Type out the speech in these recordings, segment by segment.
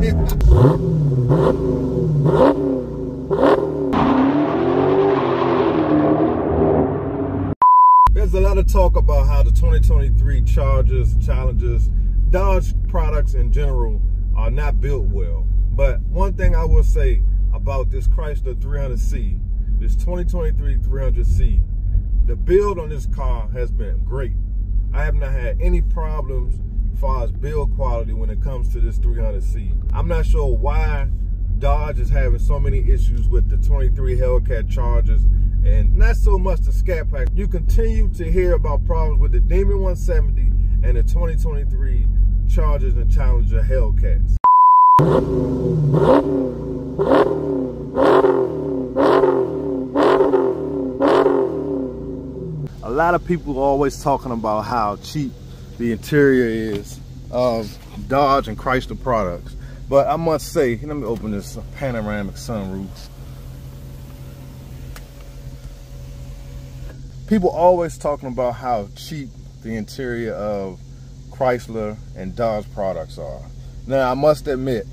There's a lot of talk about how the 2023 Chargers, Challengers, Dodge products in general are not built well. But one thing I will say about this Chrysler 300C, this 2023 300C, the build on this car has been great. I have not had any problems as far as build quality when it comes to this 300C. I'm not sure why Dodge is having so many issues with the 23 Hellcat Chargers and not so much the Scat Pack. You continue to hear about problems with the Demon 170 and the 2023 Chargers and Challenger Hellcats. A lot of people are always talking about how cheap the interior is of Dodge and Chrysler products. But I must say, let me open this panoramic sunroof. People always talking about how cheap the interior of Chrysler and Dodge products are. Now, I must admit,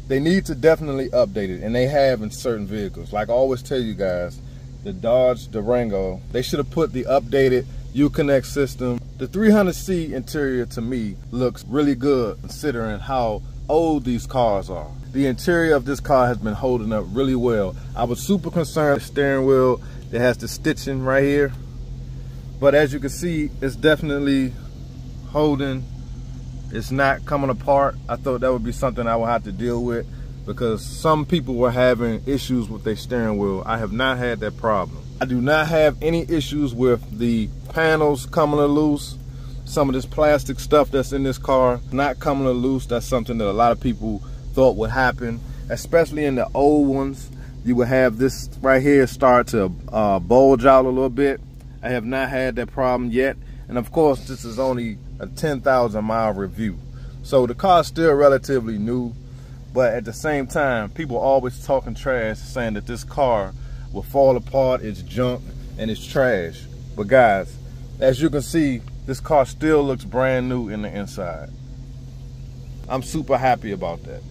they need to definitely update it, and they have in certain vehicles. Like I always tell you guys, the Dodge Durango, they should have put the updated Uconnect system. The 300C interior to me looks really good considering how old these cars are. The interior of this car has been holding up really well. I was super concerned with the steering wheel that has the stitching right here. But as you can see, it's definitely holding. It's not coming apart. I thought that would be something I would have to deal with because some people were having issues with their steering wheel. I have not had that problem. I do not have any issues with the panels coming loose. Some of this plastic stuff that's in this car not coming loose. That's something that a lot of people thought would happen, especially in the old ones. You would have this right here start to bulge out a little bit. I have not had that problem yet. And of course, this is only a 10,000 mile review. So the car is still relatively new, but at the same time, people are always talking trash, saying that this car will fall apart, it's junk, and it's trash. But guys, as you can see, this car still looks brand new in the inside. I'm super happy about that.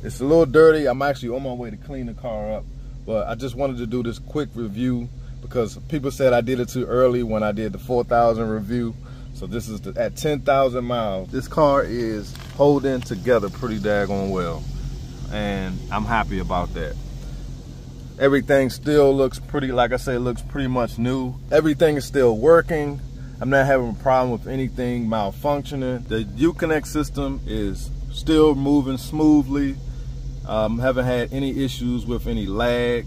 It's a little dirty. I'm actually on my way to clean the car up, but I just wanted to do this quick review because people said I did it too early when I did the 4,000 review. So this is at 10,000 miles. This car is holding together pretty daggone well, and I'm happy about that. Everything still looks pretty, like I say, it looks pretty much new. Everything is still working. I'm not having a problem with anything malfunctioning. The Uconnect system is still moving smoothly. Haven't had any issues with any lag.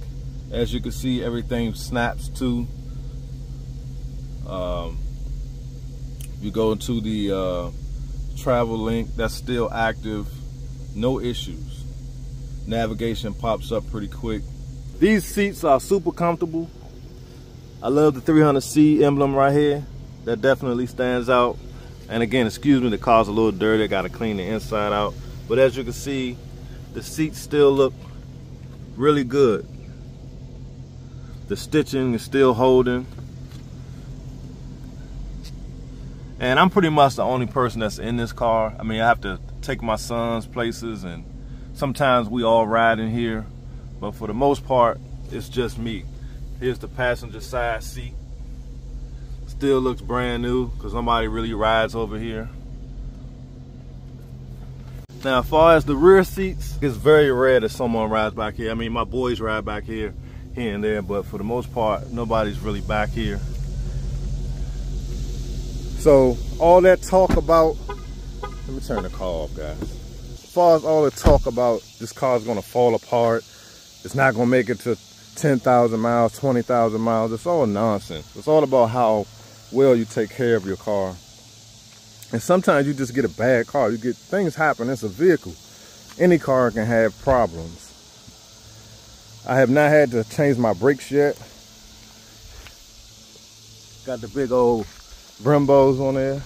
As you can see, everything snaps too. You go to the travel link, that's still active, no issues. Navigation pops up pretty quick. These seats are super comfortable. I love the 300C emblem right here. That definitely stands out. And again, excuse me, the car's a little dirty. I gotta clean the inside out. But as you can see, the seats still look really good. The stitching is still holding. And I'm pretty much the only person that's in this car. I mean, I have to take my sons places, and sometimes we all ride in here. But for the most part, it's just me. Here's the passenger side seat. Still looks brand new because nobody really rides over here. Now, as far as the rear seats, it's very rare that someone rides back here. I mean, my boys ride back here and there, but for the most part, nobody's really back here. So all that talk about, let me turn the car off, guys. As far as all the talk about this car is gonna fall apart, it's not gonna make it to 10,000 miles, 20,000 miles, it's all nonsense. It's all about how well you take care of your car. And sometimes you just get a bad car. You get, things happen, it's a vehicle. Any car can have problems. I have not had to change my brakes yet. Got the big old Brembos on there.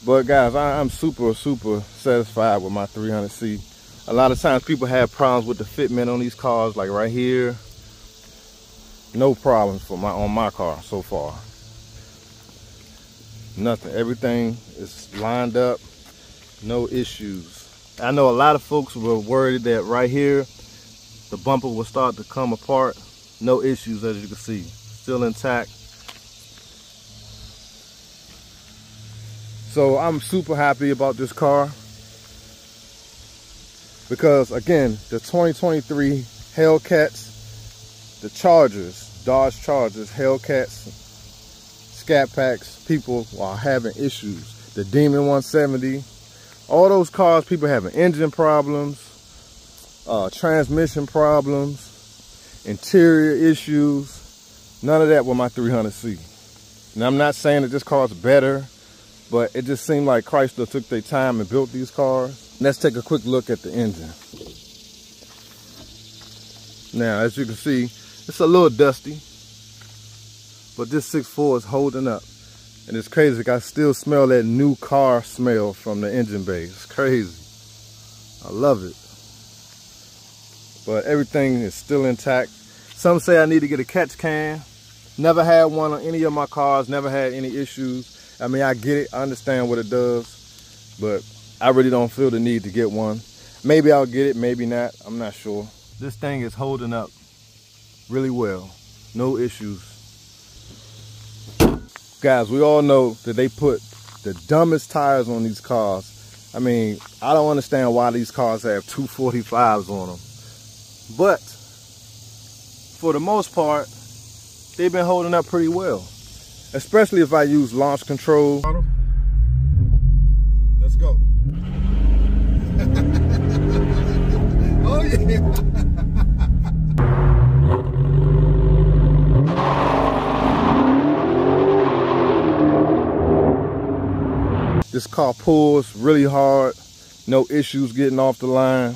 But guys, I'm super satisfied with my 300C. A lot of times people have problems with the fitment on these cars, like right here. No problems for on my car so far. Nothing. Everything is lined up. No issues. I know a lot of folks were worried that right here, the bumper will start to come apart. No issues, as you can see, still intact. So I'm super happy about this car because, again, the 2023 Hellcats, the Chargers, Dodge Chargers, Hellcats, Scat Packs, people are having issues. The Demon 170, all those cars, people having engine problems, transmission problems, interior issues. None of that with my 300C. Now, I'm not saying that this car is better, but it just seemed like Chrysler took their time and built these cars. Let's take a quick look at the engine. Now, as you can see, it's a little dusty, but this 6.4 is holding up. And it's crazy, I still smell that new car smell from the engine bay. It's crazy. I love it. But everything is still intact. Some say I need to get a catch can. Never had one on any of my cars, never had any issues. I mean, I get it, I understand what it does, but I really don't feel the need to get one. Maybe I'll get it, maybe not, I'm not sure. This thing is holding up really well, no issues. Guys, we all know that they put the dumbest tires on these cars. I mean, I don't understand why these cars have 245s on them. But for the most part, they've been holding up pretty well. Especially if I use launch control. Let's go. Oh yeah. This car pulls really hard, no issues getting off the line.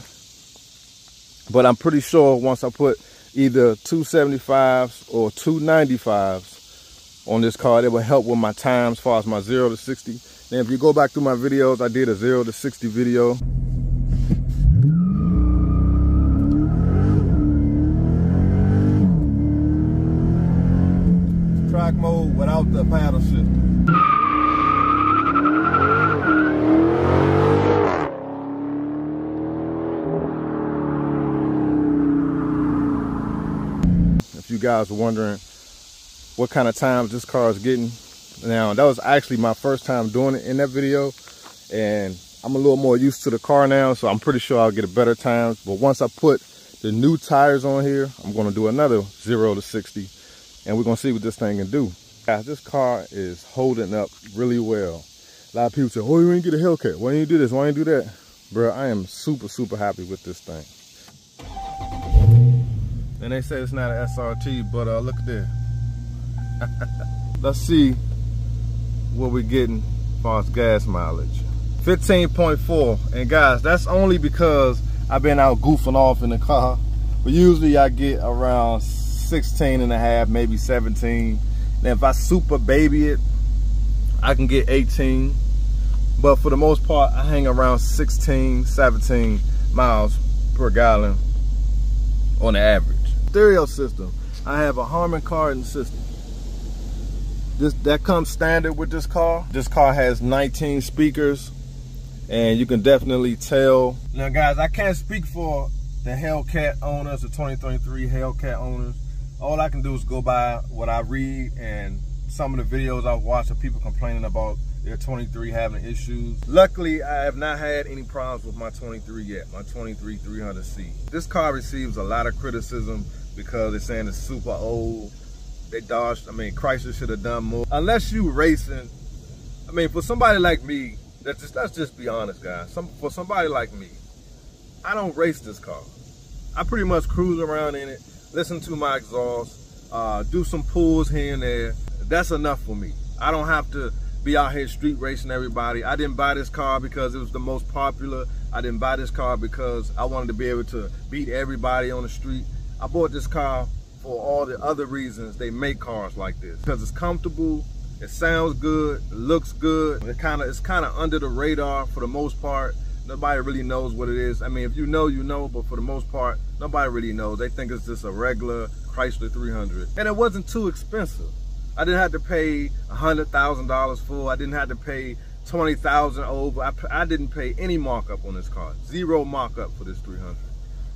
But I'm pretty sure once I put either 275s or 295s on this car, it will help with my time as far as my 0 to 60. And if you go back through my videos, I did a 0 to 60 video. Track mode without the paddle shift. If you guys are wondering what kind of times this car is getting, now that was actually my first time doing it in that video, and I'm a little more used to the car now, so I'm pretty sure I'll get a better times. But once I put the new tires on here, I'm going to do another 0 to 60, and we're going to see what this thing can do. Guys, this car is holding up really well. A lot of people say, oh, you ain't get a Hellcat, why didn't you do this, why didn't you do that? Bro, I am super happy with this thing. And they say it's not an SRT, but look at this. Let's see what we're getting as far as gas mileage. 15.4, and guys, that's only because I've been out goofing off in the car. But usually I get around 16 and a half, maybe 17. And if I super baby it, I can get 18. But for the most part, I hang around 16, 17 miles per gallon on the average. Stereo system, I have a Harman Kardon system. That comes standard with this car. This car has 19 speakers, and you can definitely tell. Now guys, I can't speak for the Hellcat owners, the 2023 Hellcat owners. All I can do is go by what I read and some of the videos I've watched of people complaining about their 23 having issues. Luckily, I have not had any problems with my 23 yet, my 23 300C. This car receives a lot of criticism because they're saying it's super old. Chrysler should have done more. Unless you racing, I mean, for somebody like me, let's just be honest, guys. For somebody like me, I don't race this car. I pretty much cruise around in it, listen to my exhaust, do some pulls here and there. That's enough for me. I don't have to be out here street racing everybody. I didn't buy this car because it was the most popular. I didn't buy this car because I wanted to be able to beat everybody on the street. I bought this car for all the other reasons they make cars like this. Because it's comfortable, it sounds good, it looks good. It's kind of under the radar for the most part. Nobody really knows what it is. I mean, if you know, you know, but for the most part, nobody really knows. They think it's just a regular Chrysler 300. And it wasn't too expensive. I didn't have to pay $100,000 for it. I didn't have to pay 20,000 over. I didn't pay any markup on this car. Zero markup for this 300.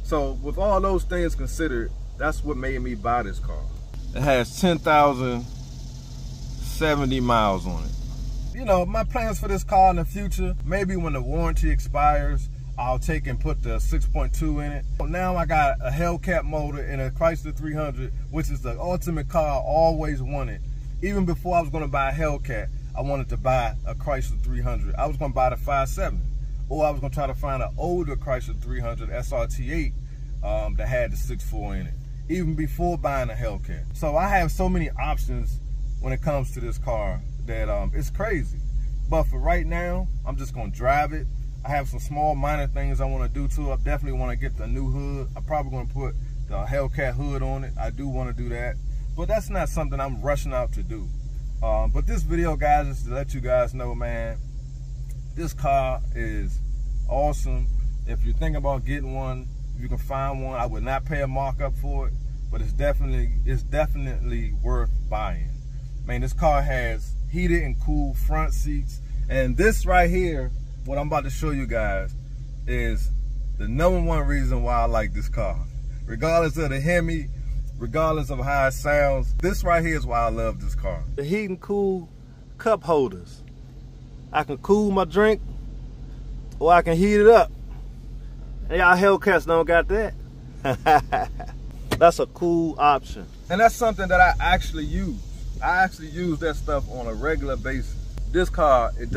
So with all those things considered, that's what made me buy this car. It has 10,070 miles on it. You know, my plans for this car in the future, maybe when the warranty expires, I'll take and put the 6.2 in it. Now I got a Hellcat motor in a Chrysler 300, which is the ultimate car I always wanted. Even before I was gonna buy a Hellcat, I wanted to buy a Chrysler 300. I was gonna buy the 5.7, or I was gonna try to find an older Chrysler 300 SRT8 that had the 6.4 in it, even before buying a Hellcat. So I have so many options when it comes to this car that it's crazy. But for right now, I'm just gonna drive it. I have some small minor things I wanna do to it. I definitely wanna get the new hood. I'm probably gonna put the Hellcat hood on it. I do wanna do that. But that's not something I'm rushing out to do. But this video, guys, is to let you guys know, man, this car is awesome. If you're thinking about getting one, you can find one. I would not pay a markup for it, but it's definitely worth buying. Man, this car has heated and cooled front seats. And this right here, what I'm about to show you guys, is the #1 reason why I like this car. Regardless of the Hemi, regardless of how it sounds, this right here is why I love this car. The heat and cool cup holders. I can cool my drink, or I can heat it up. And y'all Hellcats don't got that. That's a cool option. And that's something that I actually use. I actually use that stuff on a regular basis. This car, it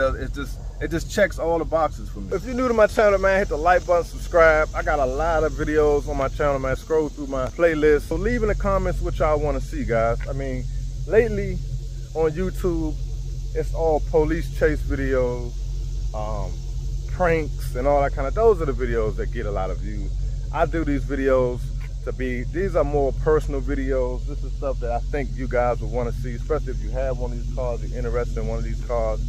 just checks all the boxes for me. If you're new to my channel, man, hit the like button, subscribe. I got a lot of videos on my channel, man. Scroll through my playlist. So leave in the comments what y'all want to see, guys. I mean, lately on YouTube, it's all police chase videos, pranks, and all that kind of. Those are the videos that get a lot of views. I do these videos these are more personal videos. This is stuff that I think you guys would want to see, especially if you have one of these cars, you're interested in one of these cars.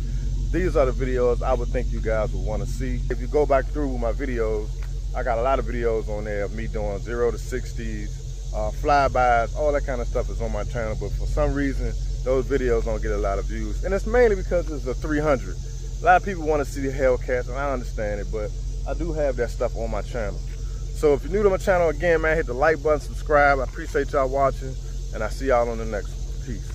These are the videos I would think you guys would want to see. If you go back through my videos, I got a lot of videos on there of me doing 0 to 60s, flybys, all that kind of stuff is on my channel. But for some reason, those videos don't get a lot of views. And it's mainly because it's a 300. A lot of people want to see the Hellcats, and I understand it, but I do have that stuff on my channel. So if you're new to my channel, again, man, hit the like button, subscribe. I appreciate y'all watching, and I'll see y'all on the next one. Peace.